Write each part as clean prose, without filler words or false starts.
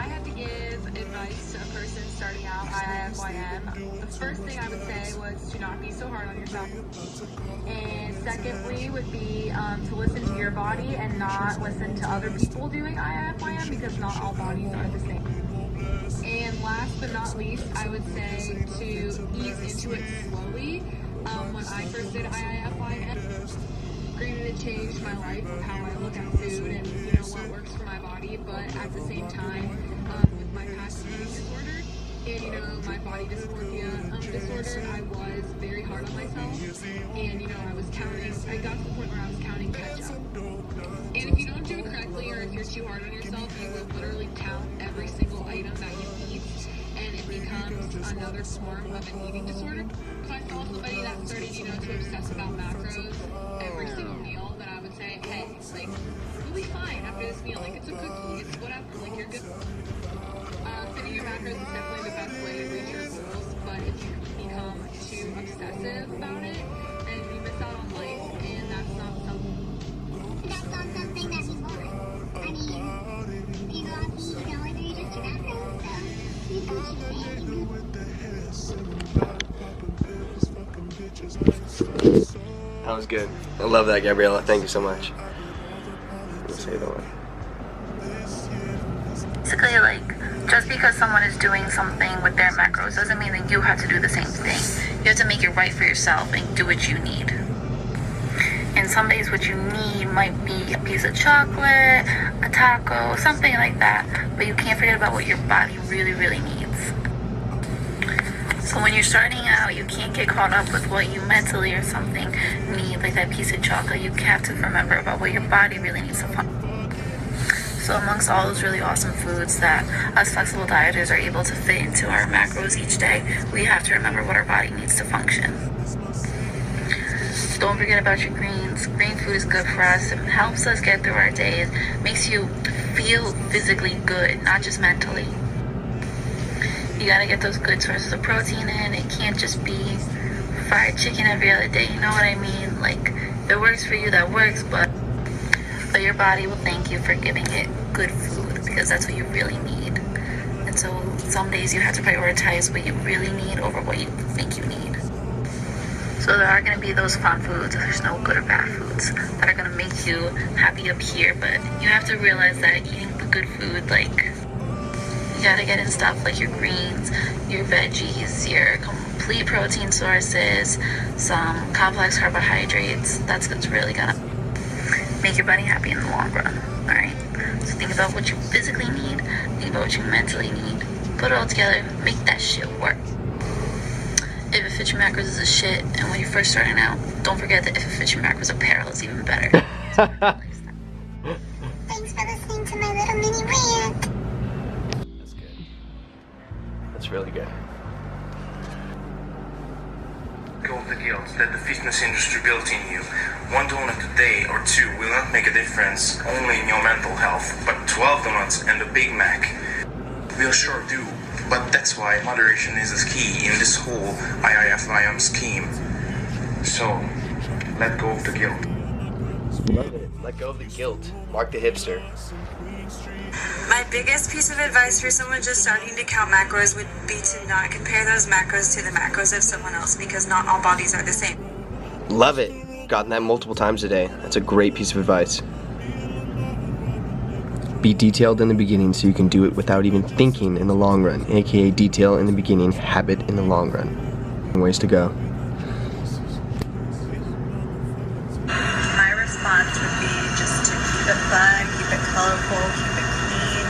I had to give advice to a person starting out IIFYM, the first thing I would say was to not be so hard on yourself. And secondly would be to listen to your body and not listen to other people doing IIFYM, because not all bodies are the same. And last but not least, I would say to ease into it slowly. When I first did IIFYM, granted it changed my life of how I look at food and what works for my body, but at the same time, with my past eating disorder and my body dysmorphia disorder, I was very hard on myself, and I was counting. I got to the point where I was counting ketchup. And if you don't do it correctly, or if you're too hard on yourself, you will literally count every single item that you eat, and it becomes another form of an eating disorder. So I saw somebody that started, to obsess about macros every single meal, then I would say, hey, you'll be fine after this meal. It's a cookie, it's whatever, you're good. Fitting your macros is definitely the best way to reach your goals, but if you become too obsessive about it, then you miss out on life, and that's not something that people want. I mean, people have to eat, they just your macros, so you don't That was good. I love that, Gabriella. Thank you so much. Say that one. Basically, just because someone is doing something with their macros doesn't mean that you have to do the same thing. You have to make it right for yourself and do what you need. And some days what you need might be a piece of chocolate, a taco, something like that. But you can't forget about what your body really, really needs. So when you're starting out, you can't get caught up with what you mentally or something need, like that piece of chocolate. You have to remember about what your body really needs to function. So amongst all those really awesome foods that us flexible dieters are able to fit into our macros each day, we have to remember what our body needs to function. Don't forget about your greens. Green food is good for us. It helps us get through our days. Makes you feel physically good, not just mentally. You gotta get those good sources of protein in. It can't just be fried chicken every other day. You know what I mean? If it works for you, that works, but your body will thank you for giving it good food, because that's what you really need. And so some days you have to prioritize what you really need over what you think you need. So there are going to be those fun foods, there's no good or bad foods, that are going to make you happy up here, but you have to realize that eating the good food, you got to get in stuff like your greens, your veggies, your complete protein sources, some complex carbohydrates. That's what's really going to make your body happy in the long run. Alright? So think about what you physically need, think about what you mentally need, put it all together, make that shit work. If It Fits Your Macros is a shit, and when you're first starting out, don't forget that If It Fits Your Macros apparel is even better. Thanks for listening to my little mini rant. That's good. That's really good. Go of the guilt that the fitness industry built in you. One donut a day or two will not make a difference only in your mental health, but 12 donuts and a Big Mac will sure do. But that's why moderation is a key in this whole IIFYM scheme. So, let go of the guilt. Love it. Let go of the guilt. Mark the hipster. My biggest piece of advice for someone just starting to count macros would be to not compare those macros to the macros of someone else, because not all bodies are the same. Love it. Gotten that multiple times today. That's a great piece of advice. Be detailed in the beginning so you can do it without even thinking in the long run, aka detail in the beginning, habit in the long run. Ways to go. My response would be just to keep it fun, keep it colorful, keep it clean,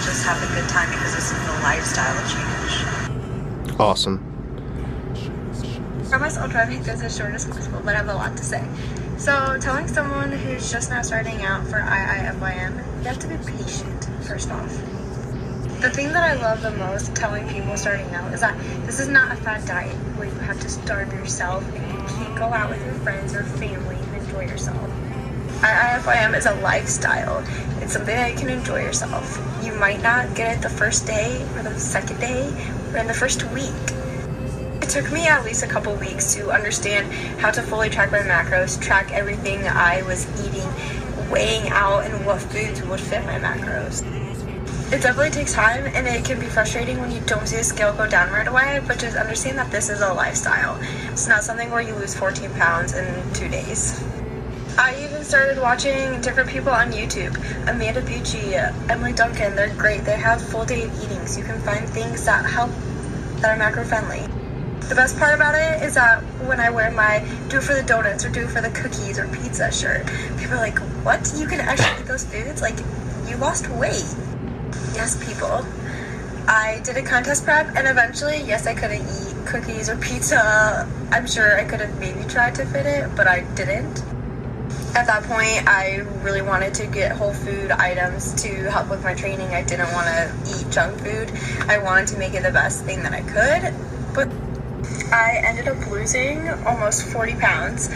just have a good time, because this is a lifestyle change. Awesome. I promise I'll try to make this as short as possible, but I have a lot to say. So, telling someone who's just now starting out for IIFYM, you have to be patient, first off. The thing that I love the most telling people starting out is that this is not a fad diet where you have to starve yourself and you can't go out with your friends or family and enjoy yourself. IIFYM is a lifestyle. It's something that you can enjoy yourself. You might not get it the first day or the second day or in the first week. It took me at least a couple weeks to understand how to fully track my macros, track everything that I was eating, weighing out, and what foods would fit my macros. It definitely takes time, and it can be frustrating when you don't see the scale go down right away, but just understand that this is a lifestyle. It's not something where you lose 14 pounds in 2 days. I even started watching different people on YouTube. Amanda Bucci, Emily Duncan, they're great. They have full day of eatings. You can find things that help, that are macro friendly. The best part about it is that when I wear my do it for the donuts or do it for the cookies or pizza shirt, people are like, what? You can actually eat those foods? Like, you lost weight. Yes, people. I did a contest prep, and eventually, yes, I couldn't eat cookies or pizza. I'm sure I could have maybe tried to fit it, but I didn't. At that point, I really wanted to get whole food items to help with my training. I didn't want to eat junk food. I wanted to make it the best thing that I could, but I ended up losing almost 40 pounds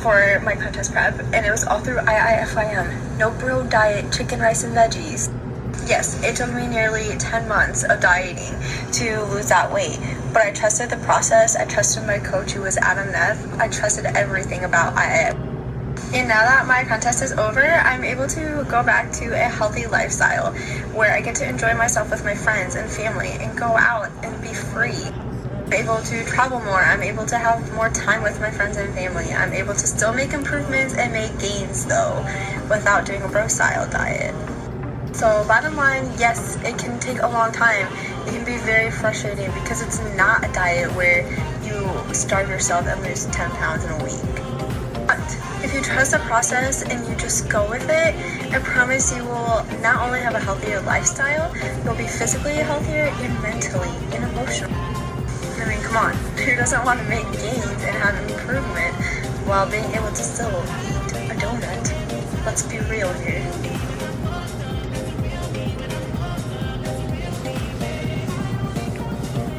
for my contest prep, and it was all through IIFYM. No bro diet, chicken, rice, and veggies. Yes, it took me nearly 10 months of dieting to lose that weight, but I trusted the process. I trusted my coach, who was Adam Neff. I trusted everything about IIFYM. And now that my contest is over, I'm able to go back to a healthy lifestyle where I get to enjoy myself with my friends and family and go out and be free. I'm able to travel more. I'm able to have more time with my friends and family. I'm able to still make improvements and make gains, though, without doing a bro style diet. So bottom line, yes, it can take a long time. It can be very frustrating because it's not a diet where you starve yourself and lose 10 pounds in a week. But if you trust the process and you just go with it, I promise you will not only have a healthier lifestyle, you'll be physically healthier and mentally and emotionally. I mean, come on, who doesn't want to make gains and have improvement while being able to still eat a donut? Let's be real here.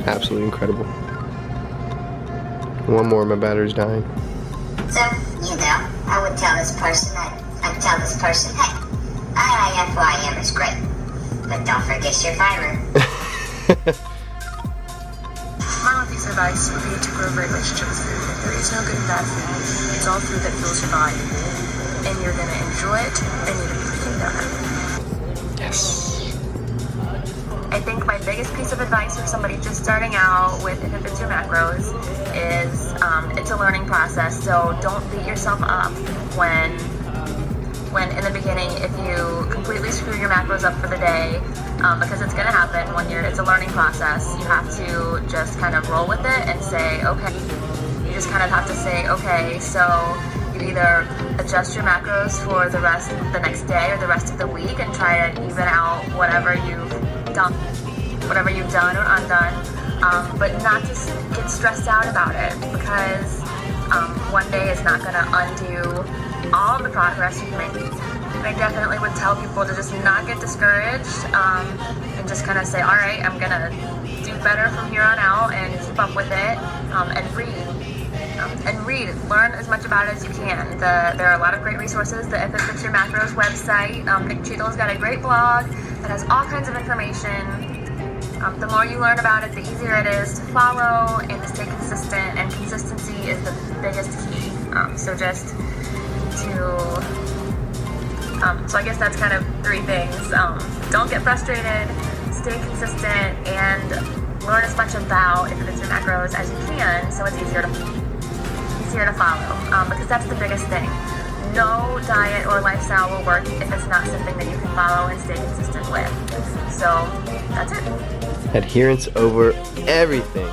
Absolutely incredible. One more, my battery's dying. So, you know, I would tell this person, hey, IIFYM is great, but don't forget your fiber. My one piece of advice would be to grow a great relationship with food. There is no good and bad food. It's all food that fuels your body, and you're going to enjoy it, and you're going to be eating that. Yes. I think my biggest piece of advice for somebody just starting out with If It Fits Your Macros is it's a learning process, so don't beat yourself up when in the beginning if you completely screw your macros up for the day, because it's going to happen when it's a learning process. You have to just kind of roll with it and say, okay, you just kind of have to say, okay, so you either adjust your macros for the next day or the rest of the week and try to even out whatever you've done or undone, but not to get stressed out about it, because one day is not going to undo all of the progress you've made. And I definitely would tell people to just not get discouraged and just kind of say, all right, I'm going to do better from here on out and keep up with it, and read. Learn as much about it as you can. There are a lot of great resources. The If It Fits Your Macros website, Nick Cheadle's got a great blog that has all kinds of information. The more you learn about it, the easier it is to follow and to stay consistent, and consistency is the biggest key. So I guess that's kind of three things. Don't get frustrated, stay consistent, and learn as much about If It Fits Your Macros as you can, so it's easier to follow, because that's the biggest thing. No diet or lifestyle will work if it's not something that you can follow and stay consistent with. So that's it. Adherence over everything.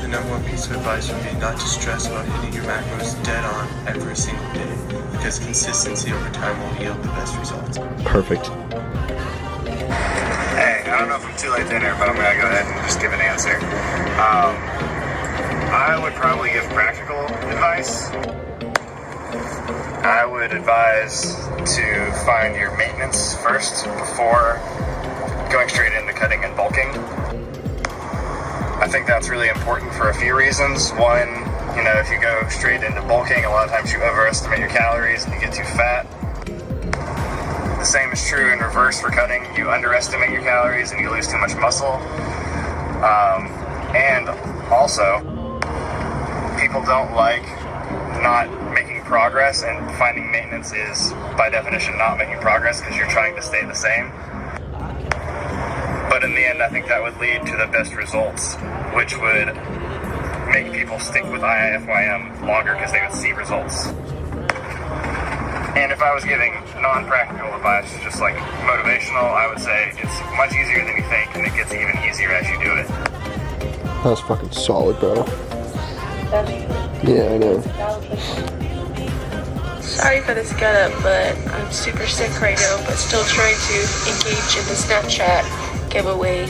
The number one piece of advice would be not to stress about hitting your macros dead on every single day, because consistency over time will yield the best results. Perfect. Hey, I don't know if I'm too late to enter, but I'm going to go ahead and just give an answer. I would probably give practical advice. I would advise to find your maintenance first before going straight into cutting and bulking. I think that's really important for a few reasons. One, if you go straight into bulking, a lot of times you overestimate your calories and you get too fat. The same is true in reverse for cutting. You underestimate your calories and you lose too much muscle. And also, people don't like not making progress, and finding maintenance is by definition not making progress because you're trying to stay the same. But in the end, I think that would lead to the best results, which would make people stick with IIFYM longer because they would see results. And if I was giving non-practical advice, just like motivational, I would say it's much easier than you think, and it gets even easier as you do it. That was fucking solid, bro. Yeah, I know. Sorry for this getup, but I'm super sick right now, but still trying to engage in the Snapchat giveaway.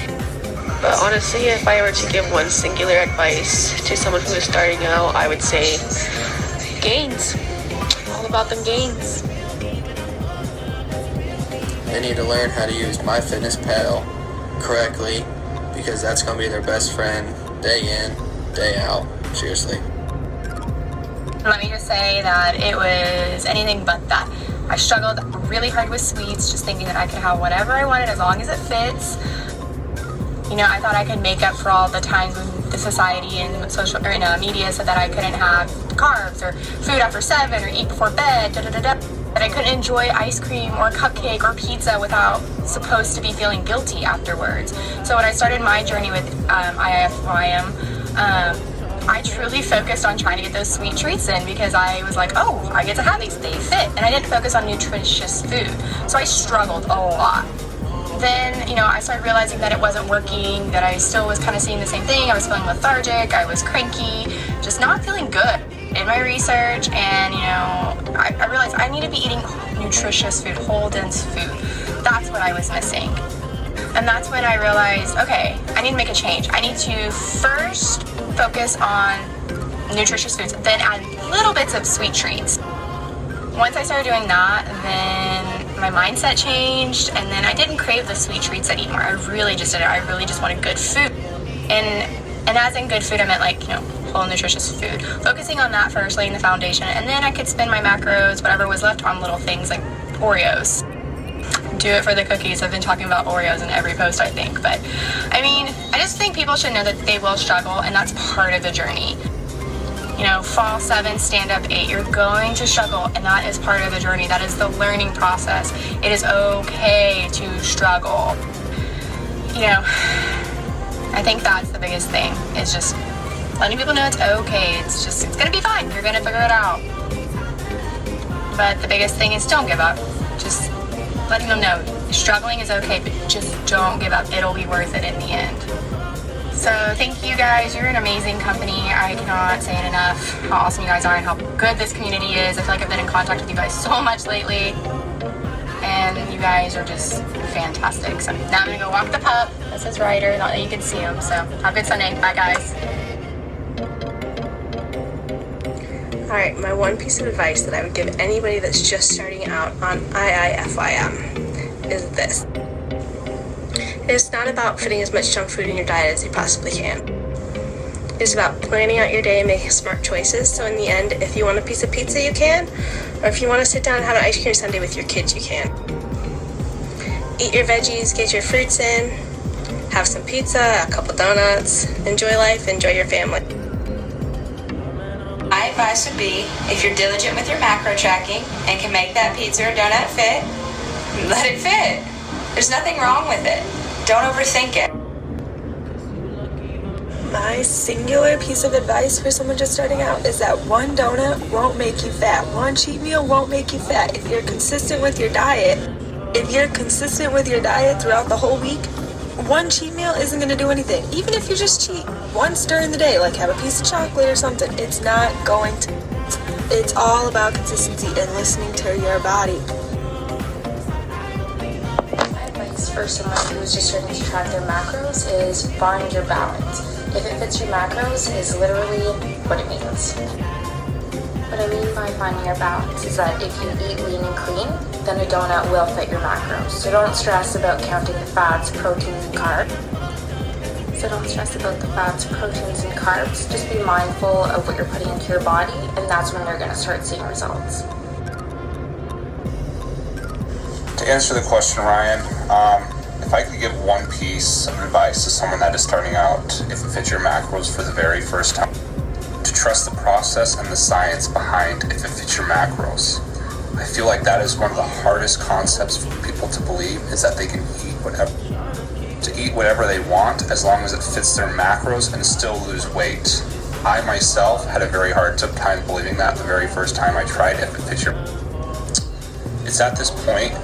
But honestly, if I were to give one singular advice to someone who is starting out, I would say gains. All about them gains. They need to learn how to use MyFitnessPal correctly, because that's going to be their best friend day in, day out. Seriously. Let me just say that it was anything but that. I struggled really hard with sweets, just thinking that I could have whatever I wanted as long as it fits. You know, I thought I could make up for all the times when the society and social media said that I couldn't have carbs or food after 7 or eat before bed, that I couldn't enjoy ice cream or cupcake or pizza without supposed to be feeling guilty afterwards. So when I started my journey with IIFYM, I truly focused on trying to get those sweet treats in because I was like, oh, I get to have these, they fit. And I didn't focus on nutritious food. So I struggled a lot. Then, you know, I started realizing that it wasn't working, that I still was kind of seeing the same thing. I was feeling lethargic, I was cranky, just not feeling good in my research. And, you know, I realized I need to be eating nutritious food, whole, dense food. That's what I was missing. And that's when I realized, okay, I need to make a change. I need to first focus on nutritious foods, then add little bits of sweet treats. Once I started doing that, then my mindset changed, and then I didn't crave the sweet treats anymore. I really just did it. I really just wanted good food. And as in good food, I meant like, you know, whole nutritious food. Focusing on that first, laying the foundation, and then I could spend my macros, whatever was left, on little things like Oreos. Do it for the cookies. I've been talking about Oreos in every post, I think. But, I mean, I just think people should know that they will struggle, and that's part of the journey. You know, fall 7, stand up 8. You're going to struggle, and that is part of the journey. That is the learning process. It is okay to struggle. You know, I think that's the biggest thing, is just letting people know it's okay. It's going to be fine. You're going to figure it out. But the biggest thing is don't give up. Just letting them know struggling is okay, but just don't give up. It'll be worth it in the end. So thank you guys. You're an amazing company. I cannot say it enough how awesome you guys are and how good this community is. I feel like I've been in contact with you guys so much lately, and you guys are just fantastic. So now I'm gonna go walk the pup. This is Ryder, not that you can see him. So have a good Sunday. Bye guys. Alright, my one piece of advice that I would give anybody that's just starting out on IIFYM is this. It's not about fitting as much junk food in your diet as you possibly can. It's about planning out your day and making smart choices, so in the end, if you want a piece of pizza, you can, or if you want to sit down and have an ice cream sundae with your kids, you can. Eat your veggies, get your fruits in, have some pizza, a couple donuts, enjoy life, enjoy your family. My advice would be, if you're diligent with your macro tracking and can make that pizza or donut fit, let it fit. There's nothing wrong with it. Don't overthink it. My singular piece of advice for someone just starting out is that one donut won't make you fat. One cheat meal won't make you fat. If you're consistent with your diet throughout the whole week, one cheat meal isn't going to do anything. Even if you just cheat once during the day, like have a piece of chocolate or something, it's not going to. It's all about consistency and listening to your body. My advice for someone who's just starting to track their macros is find your balance. If it fits your macros is literally what it means. What I mean by finding your balance is that if you eat lean and clean, then a donut will fit your macros. So don't stress about counting the fats, proteins, and carbs. Just be mindful of what you're putting into your body, and that's when you're going to start seeing results. To answer the question, Ryan, if I could give one piece of advice to someone that is starting out, if it fits your macros for the very first time, to trust the process and the science behind if it fits your macros. I feel like that is one of the hardest concepts for people to believe, is that they can eat whatever they want as long as it fits their macros and still lose weight. I myself had a very hard time believing that the very first time I tried If It Fits Your. It's at this point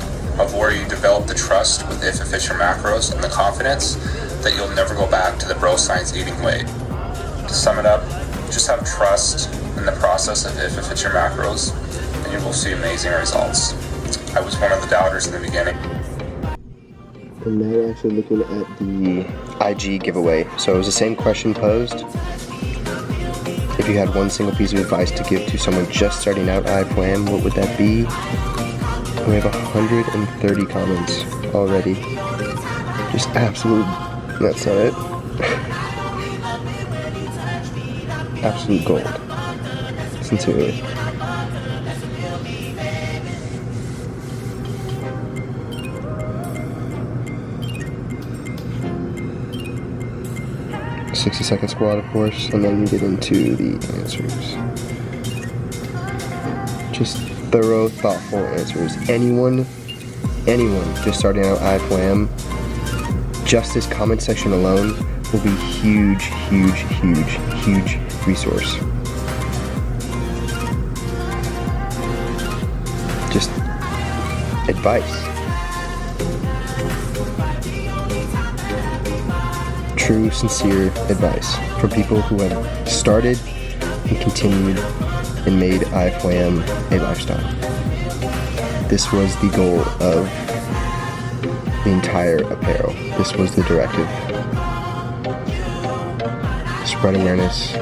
of where you develop the trust with If It Fits Your Macros and the confidence that you'll never go back to the bro science eating way. To sum it up, just have trust in the process of If It Fits Your Macros, and you will see amazing results. I was one of the doubters in the beginning. And now actually looking at the IG giveaway. So it was the same question posed. If you had one single piece of advice to give to someone just starting out IIFYM, what would that be? We have 130 comments already. Just absolute, that's not it. Absolute gold. Sincerely. "60-second squat," of course, and then we get into the answers. Just thorough, thoughtful answers. Anyone just starting out IIFYM, just this comment section alone will be huge resource. Just advice. True, sincere advice from people who have started and continued and made IIFYM a lifestyle. This was the goal of the entire apparel. This was the directive. Spread awareness.